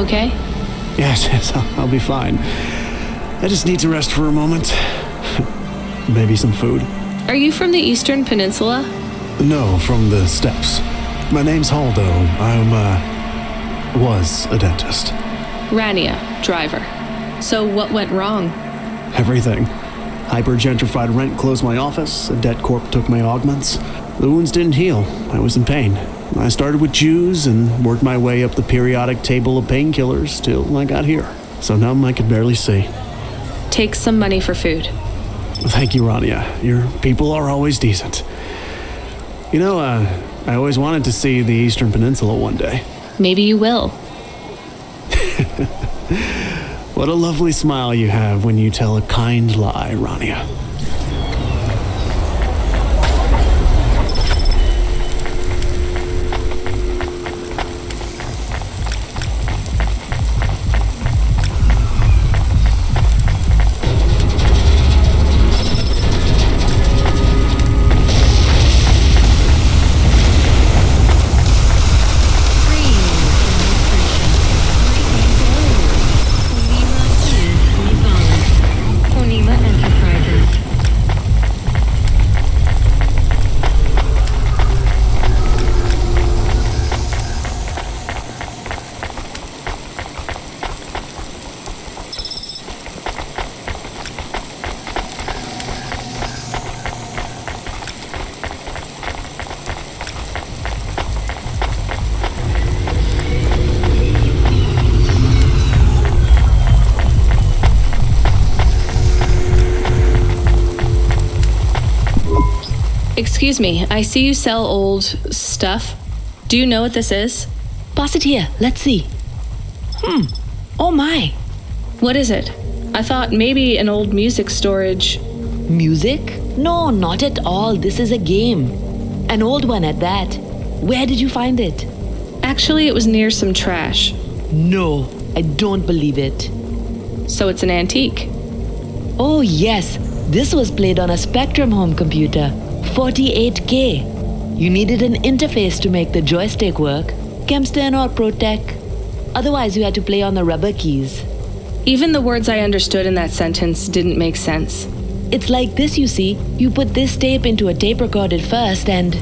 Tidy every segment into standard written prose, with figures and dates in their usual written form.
okay? Yes, I'll be fine. I just need to rest for a moment. Maybe some food. Are you from the Eastern Peninsula? No, from the steppes. My name's Haldo. Was a dentist. Rania, driver. So what went wrong? Everything. Hyper-gentrified rent closed my office, a debt corp took my augments. The wounds didn't heal. I was in pain. I started with Jews and worked my way up the periodic table of painkillers till I got here. So numb I could barely see. Take some money for food. Thank you, Rania. Your people are always decent. You know, I always wanted to see the Eastern Peninsula one day. Maybe you will. What a lovely smile you have when you tell a kind lie, Rania. Excuse me, I see you sell old stuff. Do you know what this is? Pass it here, let's see. Oh my. What is it? I thought maybe an old music storage. Music? No, not at all. This is a game. An old one at that. Where did you find it? Actually, it was near some trash. No, I don't believe it. So it's an antique. Oh yes, this was played on a Spectrum home computer. 48K. You needed an interface to make the joystick work. Kempston or ProTech. Otherwise, you had to play on the rubber keys. Even the words I understood in that sentence didn't make sense. It's like this, you see. You put this tape into a tape recorded first and...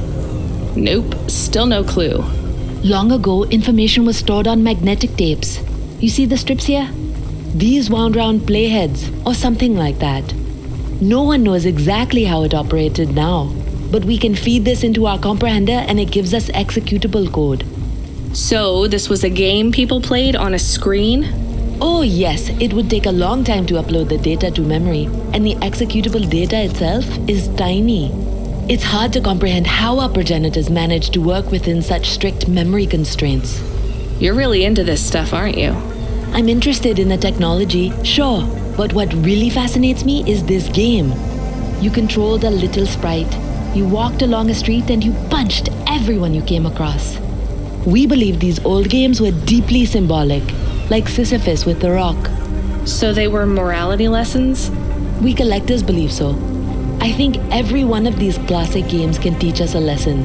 Nope, still no clue. Long ago, information was stored on magnetic tapes. You see the strips here? These wound round playheads, or something like that. No one knows exactly how it operated now, but we can feed this into our comprehender and it gives us executable code. So, this was a game people played on a screen? Oh yes, it would take a long time to upload the data to memory, and the executable data itself is tiny. It's hard to comprehend how our progenitors managed to work within such strict memory constraints. You're really into this stuff, aren't you? I'm interested in the technology, sure, but what really fascinates me is this game. You controlled a little sprite, you walked along a street and you punched everyone you came across. We believe these old games were deeply symbolic, like Sisyphus with the rock. So they were morality lessons? We collectors believe so. I think every one of these classic games can teach us a lesson.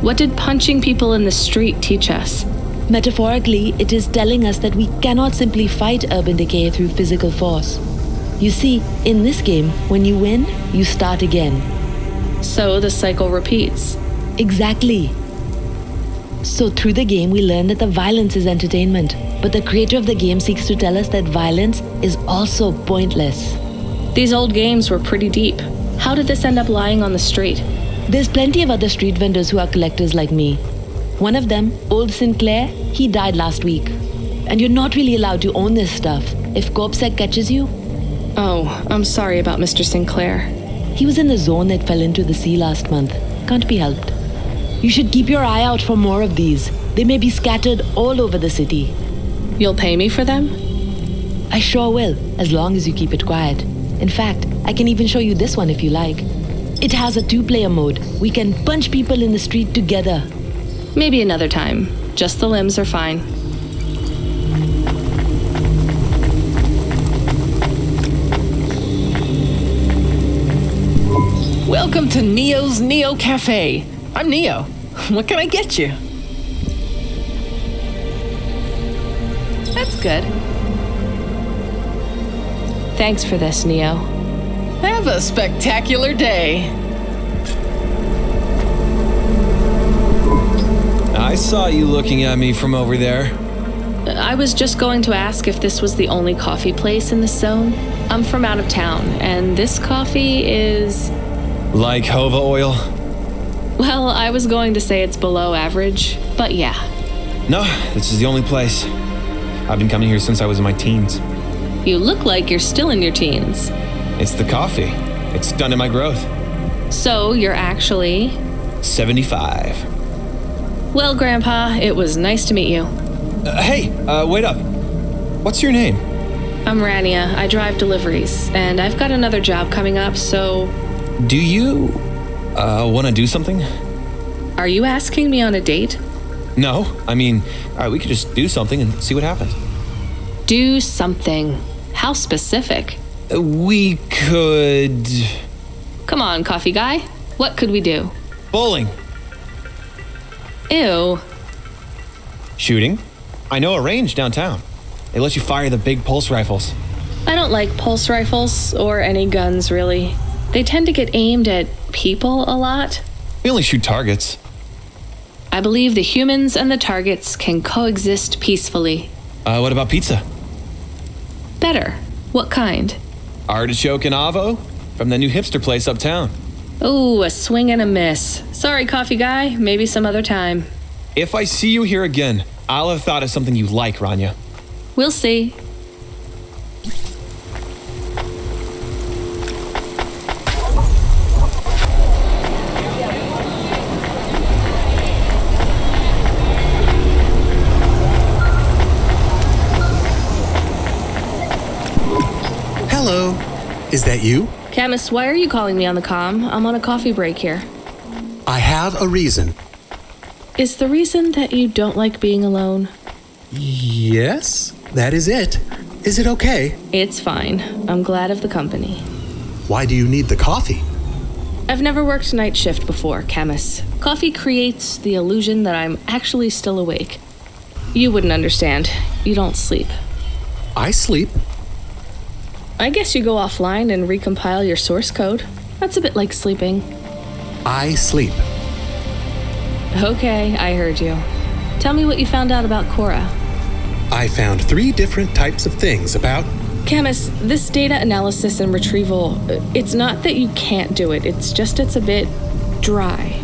What did punching people in the street teach us? Metaphorically, it is telling us that we cannot simply fight urban decay through physical force. You see, in this game, when you win, you start again. So the cycle repeats. Exactly. So through the game, we learn that the violence is entertainment, but the creator of the game seeks to tell us that violence is also pointless. These old games were pretty deep. How did this end up lying on the street? There's plenty of other street vendors who are collectors like me. One of them, Old Sinclair, he died last week. And you're not really allowed to own this stuff. If CorpSec catches you... Oh, I'm sorry about Mr. Sinclair. He was in the zone that fell into the sea last month. Can't be helped. You should keep your eye out for more of these. They may be scattered all over the city. You'll pay me for them? I sure will, as long as you keep it quiet. In fact, I can even show you this one if you like. It has a 2-player mode. We can punch people in the street together. Maybe another time. Just the limbs are fine. Welcome to Neo's Neo Cafe. I'm Neo. What can I get you? That's good. Thanks for this, Neo. Have a spectacular day. I saw you looking at me from over there. I was just going to ask if this was the only coffee place in this zone. I'm from out of town, and this coffee is... Like Hova oil? Well, I was going to say it's below average, but yeah. No, this is the only place. I've been coming here since I was in my teens. You look like you're still in your teens. It's the coffee. It's done in my growth. So you're actually... 75. Well, Grandpa, it was nice to meet you. Hey, wait up. What's your name? I'm Rania. I drive deliveries, and I've got another job coming up, so... Do you, want to do something? Are you asking me on a date? No, I mean, we could just do something and see what happens. Do something. How specific? We could... Come on, coffee guy. What could we do? Bowling. Ew. Shooting. I know a range downtown. They let you fire the big pulse rifles. I don't like pulse rifles, or any guns, really. They tend to get aimed at people a lot. We only shoot targets. I believe the humans and the targets can coexist peacefully. What about pizza? Better. What kind? Artichoke and avo from the new hipster place uptown. Ooh, a swing and a miss. Sorry, coffee guy. Maybe some other time. If I see you here again, I'll have thought of something you like, Rania. We'll see. Hello. Is that you? Camus, why are you calling me on the comm? I'm on a coffee break here. I have a reason. Is the reason that you don't like being alone? Yes, that is it. Is it okay? It's fine. I'm glad of the company. Why do you need the coffee? I've never worked night shift before, Camus. Coffee creates the illusion that I'm actually still awake. You wouldn't understand. You don't sleep. I sleep. I guess you go offline and recompile your source code. That's a bit like sleeping. I sleep. Okay, I heard you. Tell me what you found out about Cora. I found 3 different types of things about... Camus, this data analysis and retrieval, it's not that you can't do it, it's just it's a bit dry.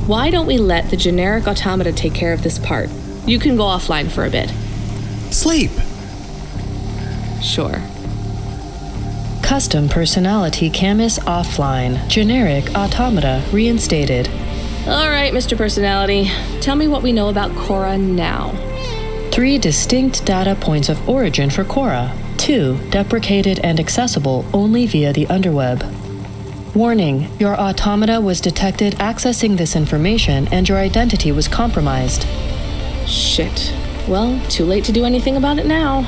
Why don't we let the generic automata take care of this part? You can go offline for a bit. Sleep. Sure. Custom personality Camus offline. Generic automata reinstated. All right, Mr. Personality. Tell me what we know about Cora now. 3 distinct data points of origin for Cora. 2 deprecated and accessible only via the underweb. Warning, your automata was detected accessing this information and your identity was compromised. Shit. Well, too late to do anything about it now.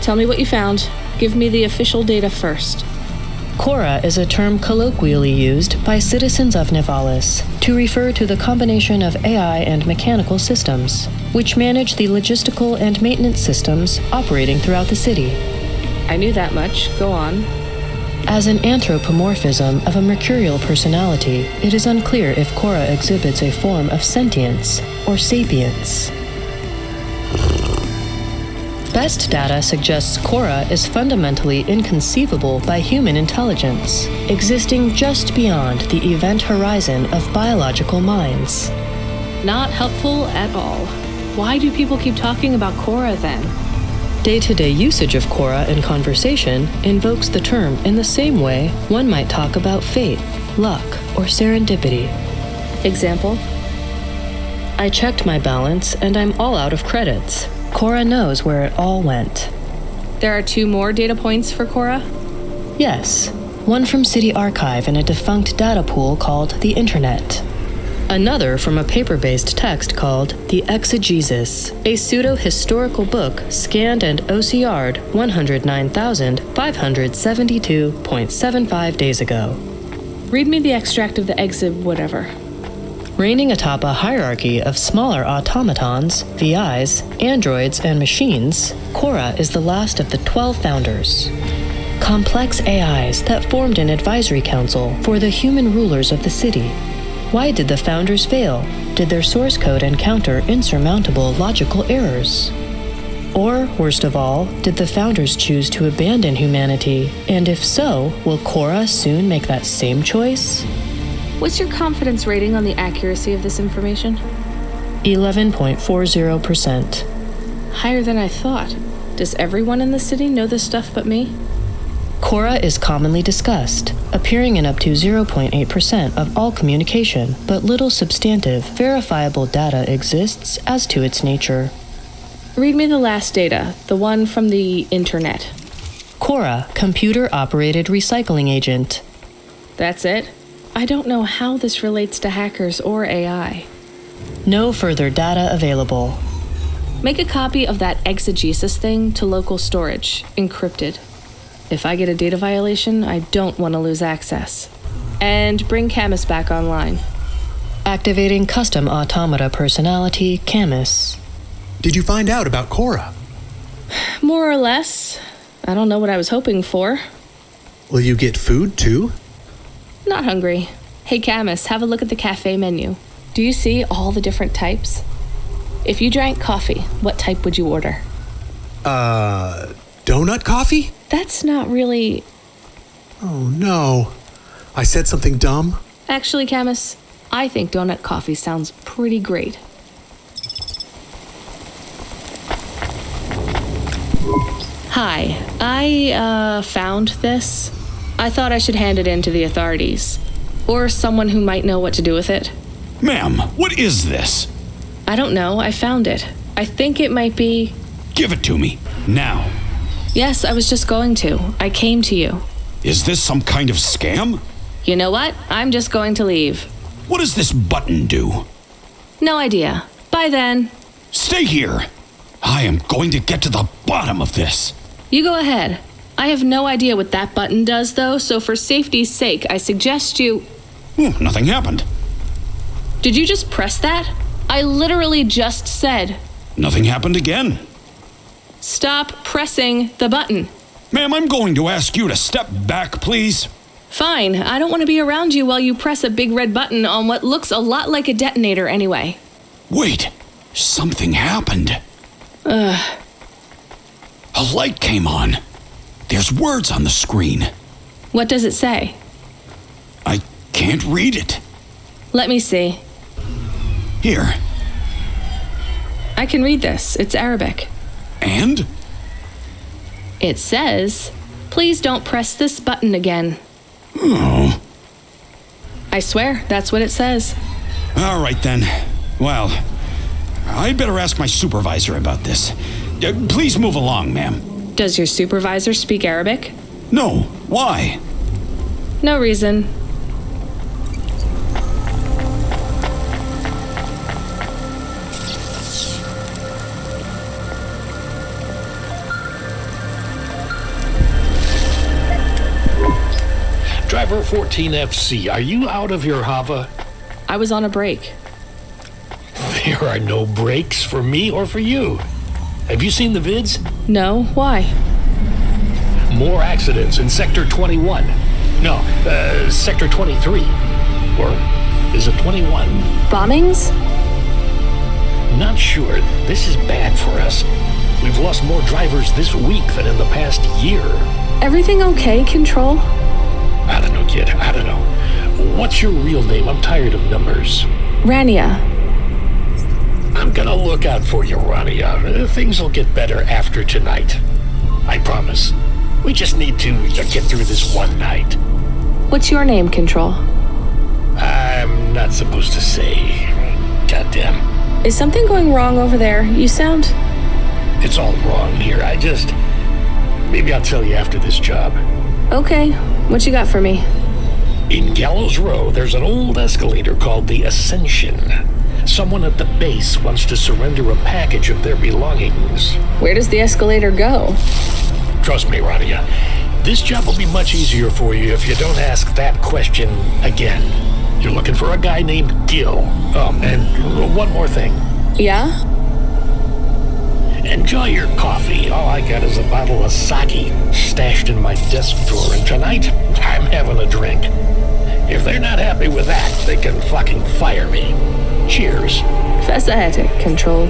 Tell me what you found. Give me the official data first. Cora is a term colloquially used by citizens of Nivalis to refer to the combination of AI and mechanical systems, which manage the logistical and maintenance systems operating throughout the city. I knew that much. Go on. As an anthropomorphism of a mercurial personality, it is unclear if Cora exhibits a form of sentience or sapience. Best data suggests Cora is fundamentally inconceivable by human intelligence, existing just beyond the event horizon of biological minds. Not helpful at all. Why do people keep talking about Cora then? Day-to-day usage of Cora in conversation invokes the term in the same way one might talk about fate, luck, or serendipity. Example? I checked my balance and I'm all out of credits. Cora knows where it all went. There are 2 more data points for Cora? Yes, one from City Archive in a defunct data pool called the Internet. Another from a paper-based text called The Exegesis, a pseudo-historical book scanned and OCR'd 109,572.75 days ago. Read me the extract of the exib whatever. Reigning atop a hierarchy of smaller automatons, VIs, androids, and machines, Cora is the last of the 12 founders. Complex AIs that formed an advisory council for the human rulers of the city. Why did the founders fail? Did their source code encounter insurmountable logical errors? Or, worst of all, did the founders choose to abandon humanity? And if so, will Cora soon make that same choice? What's your confidence rating on the accuracy of this information? 11.40%. Higher than I thought. Does everyone in the city know this stuff but me? Cora is commonly discussed, appearing in up to 0.8% of all communication, but little substantive, verifiable data exists as to its nature. Read me the last data, the one from the internet. Cora, computer-operated recycling agent. That's it? I don't know how this relates to hackers or AI. No further data available. Make a copy of that exegesis thing to local storage, encrypted. If I get a data violation, I don't want to lose access. And bring Camus back online. Activating custom automata personality, Camus. Did you find out about Cora? More or less. I don't know what I was hoping for. Will you get food too? Not hungry. Hey Camus, have a look at the cafe menu. Do you see all the different types? If you drank coffee, what type would you order? Donut coffee? That's not really... Oh no. I said something dumb? Actually, Camus, I think donut coffee sounds pretty great. Hi, I found this. I thought I should hand it in to the authorities. Or someone who might know what to do with it. Ma'am, what is this? I don't know, I found it. I think it might be... Give it to me, now. Yes, I was just going to. I came to you. Is this some kind of scam? You know what? I'm just going to leave. What does this button do? No idea. Bye then. Stay here. I am going to get to the bottom of this. You go ahead. I have no idea what that button does, though, so for safety's sake, I suggest you... Nothing happened. Did you just press that? I literally just said... Nothing happened again. Stop pressing the button. Ma'am, I'm going to ask you to step back, please. Fine. I don't want to be around you while you press a big red button on what looks a lot like a detonator anyway. Wait. Something happened. A light came on. There's words on the screen. What does it say? I can't read it. Let me see. Here. I can read this. It's Arabic. And? It says, please don't press this button again. Oh. I swear, that's what it says. All right then. Well, I'd better ask my supervisor about this. Please move along, ma'am. Does your supervisor speak Arabic? No. Why? No reason. Driver 14FC, are you out of your Hava? I was on a break. There are no breaks for me or for you. Have you seen the vids? No, why? More accidents in Sector 21. No, Sector 23. Or is it 21? Bombings? Not sure. This is bad for us. We've lost more drivers this week than in the past year. Everything okay, Control? I don't know, kid. I don't know. What's your real name? I'm tired of numbers. Rania. I'm gonna look out for you, Rania. Things will get better after tonight. I promise. We just need to get through this one night. What's your name, Control? I'm not supposed to say. Goddamn. Is something going wrong over there? You sound... It's all wrong here. Maybe I'll tell you after this job. Okay. What you got for me? In Gallows Row, there's an old escalator called the Ascension. Someone at the base wants to surrender a package of their belongings. Where does the escalator go? Trust me, Rania. This job will be much easier for you if you don't ask that question again. You're looking for a guy named Gil. Oh, and one more thing. Yeah? Enjoy your coffee. All I got is a bottle of sake stashed in my desk drawer, and tonight I'm having a drink. If they're not happy with that, they can fucking fire me. Cheers. Facilitator control.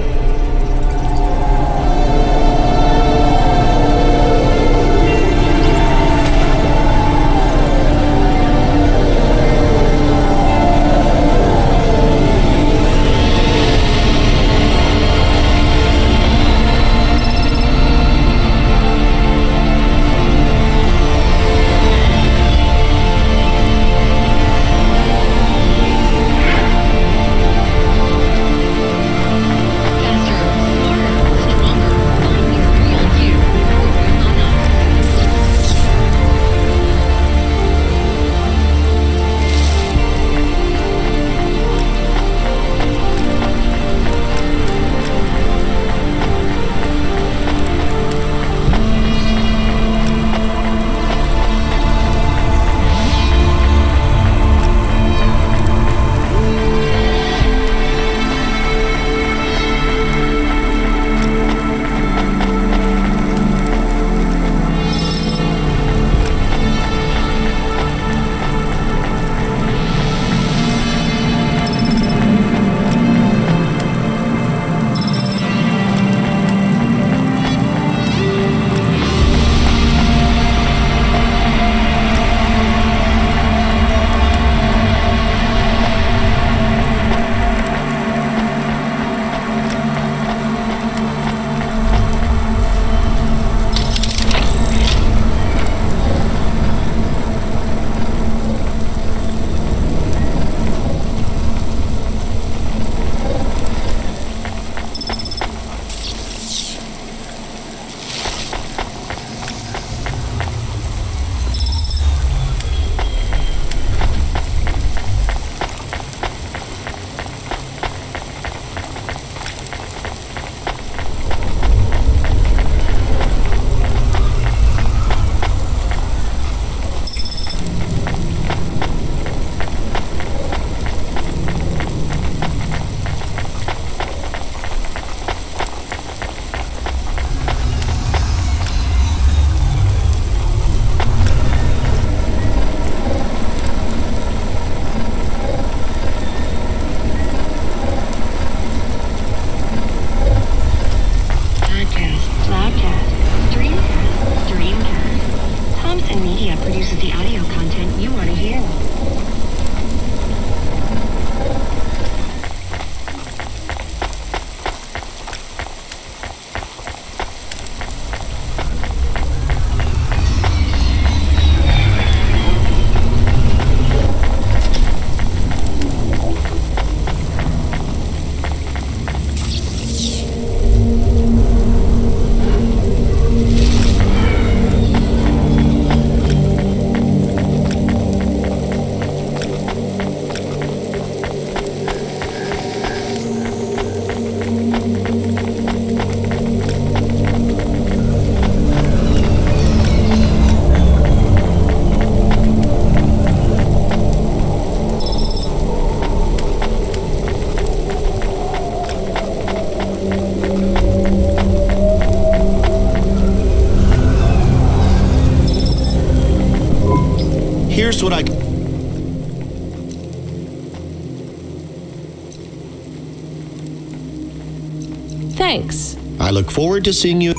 Here's what I... Thanks. I look forward to seeing you...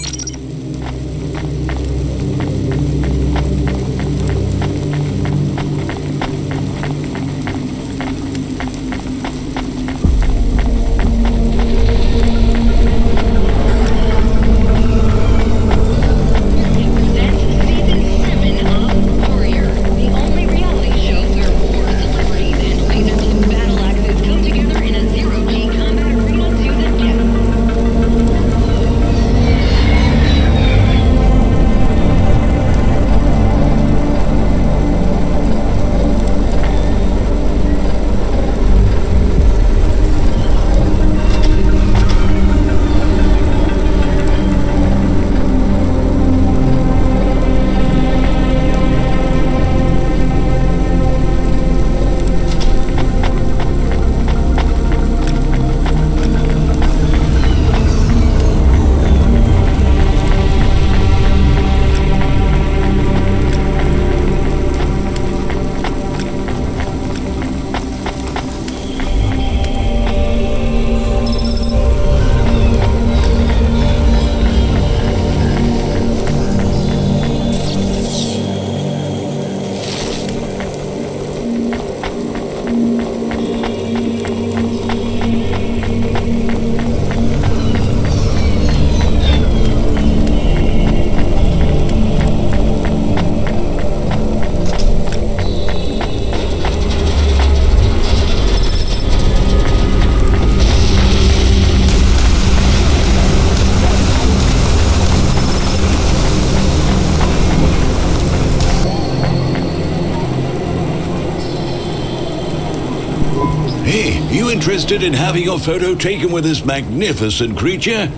Hey, you interested in having your photo taken with this magnificent creature?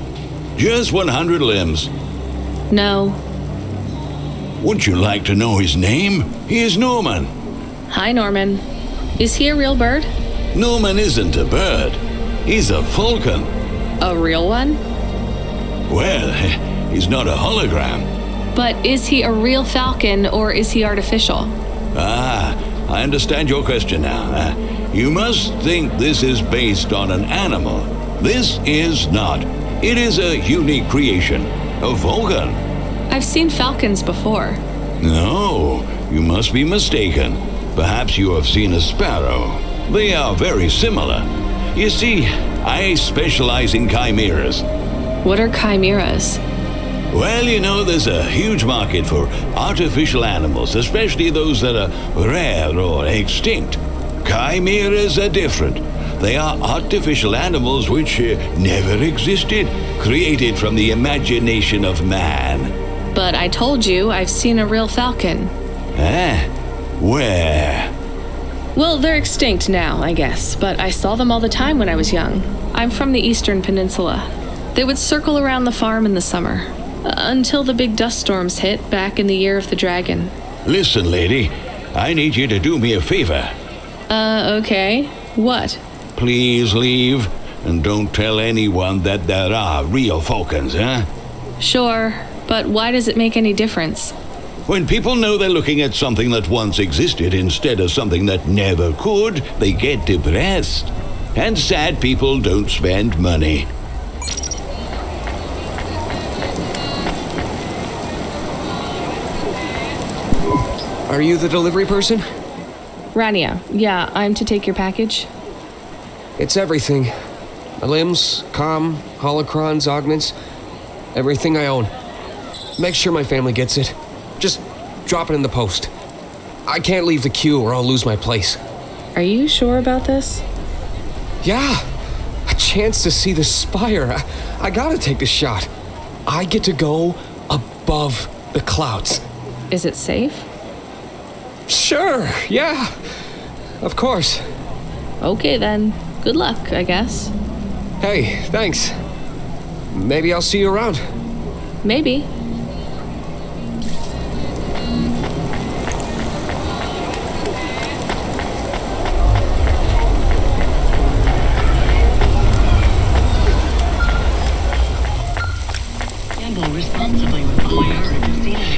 Just 100 limbs. No. Wouldn't you like to know his name? He is Norman. Hi, Norman. Is he a real bird? Norman isn't a bird. He's a falcon. A real one? Well, he's not a hologram. But is he a real falcon or is he artificial? Ah, I understand your question now. You must think this is based on an animal. This is not. It is a unique creation. A falcon. I've seen falcons before. No, you must be mistaken. Perhaps you have seen a sparrow. They are very similar. You see, I specialize in chimeras. What are chimeras? Well, you know, there's a huge market for artificial animals, especially those that are rare or extinct. Chimeras are different. They are artificial animals which never existed, created from the imagination of man. But I told you I've seen a real falcon. Where? Well, they're extinct now, I guess, but I saw them all the time when I was young. I'm from the Eastern Peninsula. They would circle around the farm in the summer, until the big dust storms hit back in the year of the dragon. Listen, lady, I need you to do me a favor. Okay. What? Please leave, and don't tell anyone that there are real falcons, huh? Sure, but why does it make any difference? When people know they're looking at something that once existed instead of something that never could, they get depressed. And sad people don't spend money. Are you the delivery person? Rania, yeah, I'm to take your package. It's everything. My limbs, holocrons, augments, everything I own. Make sure my family gets it. Just drop it in the post. I can't leave the queue or I'll lose my place. Are you sure about this? Yeah, a chance to see the spire. I gotta take the shot. I get to go above the clouds. Is it safe? Sure, yeah, of course. Okay then, good luck, I guess. Hey, thanks. Maybe I'll see you around. Maybe.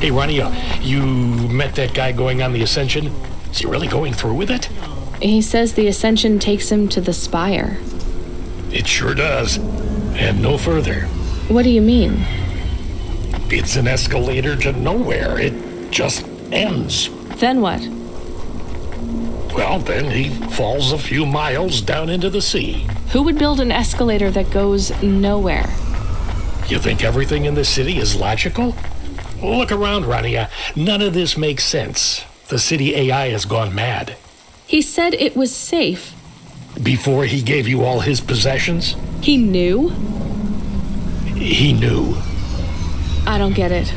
Hey, Ronnie, you met that guy going on the Ascension? Is he really going through with it? He says the Ascension takes him to the spire. It sure does. And no further. What do you mean? It's an escalator to nowhere. It just ends. Then what? Well, then he falls a few miles down into the sea. Who would build an escalator that goes nowhere? You think everything in the city is logical? Look around, Rania. None of this makes sense. The city AI has gone mad. He said it was safe. Before he gave you all his possessions? He knew? He knew. I don't get it.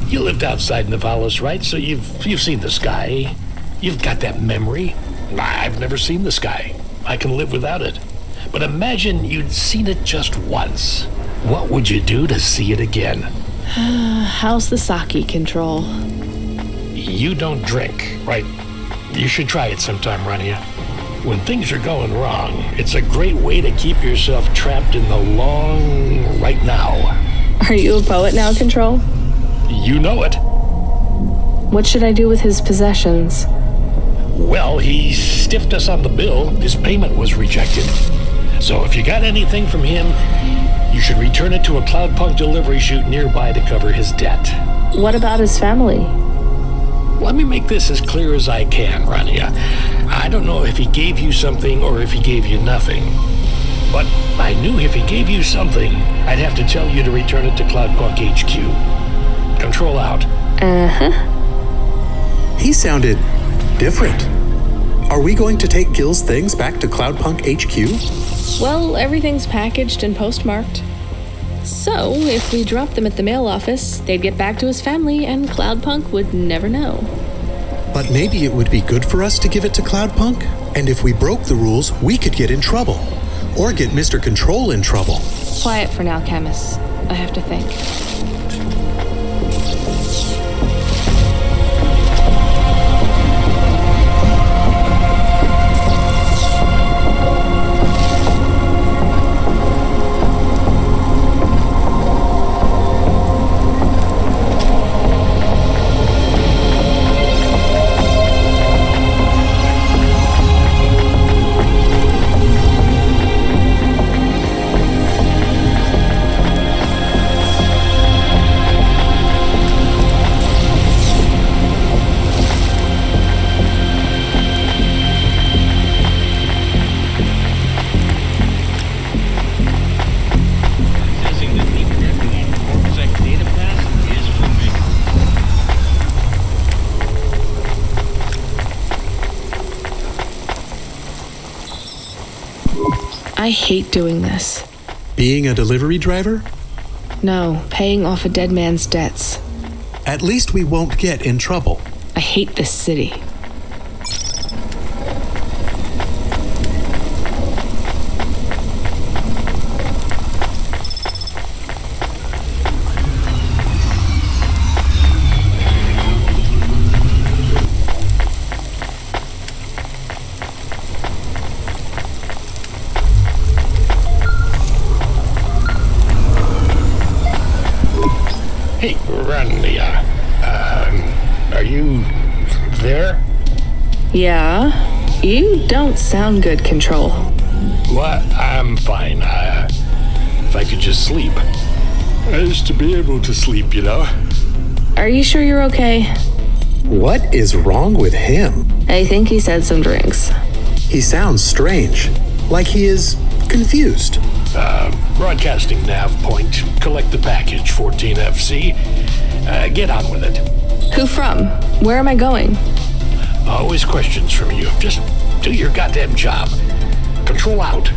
You lived outside Nivalis, right? So you've seen the sky. You've got that memory. I've never seen the sky. I can live without it. But imagine you'd seen it just once. What would you do to see it again? How's the sake control? You don't drink, right? You should try it sometime, Rania. When things are going wrong, it's a great way to keep yourself trapped in the long right now. Are you a poet now, Control? You know it. What should I do with his possessions? Well, he stiffed us on the bill. His payment was rejected. So if you got anything from him, you should return it to a Cloudpunk delivery chute nearby to cover his debt. What about his family? Let me make this as clear as I can, Rania. I don't know if he gave you something or if he gave you nothing. But I knew if he gave you something, I'd have to tell you to return it to Cloudpunk HQ. Control out. Uh-huh. He sounded different. Are we going to take Gil's things back to Cloudpunk HQ? Well, everything's packaged and postmarked. So, if we dropped them at the mail office, they'd get back to his family and Cloudpunk would never know. But maybe it would be good for us to give it to Cloudpunk? And if we broke the rules, we could get in trouble. Or get Mr. Control in trouble. Quiet for now, Camus. I have to think. I hate doing this. Being a delivery driver? No, paying off a dead man's debts. At least we won't get in trouble. I hate this city. Hey, Rania, are you there? Yeah? You don't sound good, Control. What? I'm fine. If I could just sleep. I used to be able to sleep, you know. Are you sure you're okay? What is wrong with him? I think he's had some drinks. He sounds strange. Like he is confused. Broadcasting nav point. Collect the package, 14FC. Get on with it. Who from? Where am I going? Always questions from you. Just do your goddamn job. Control out.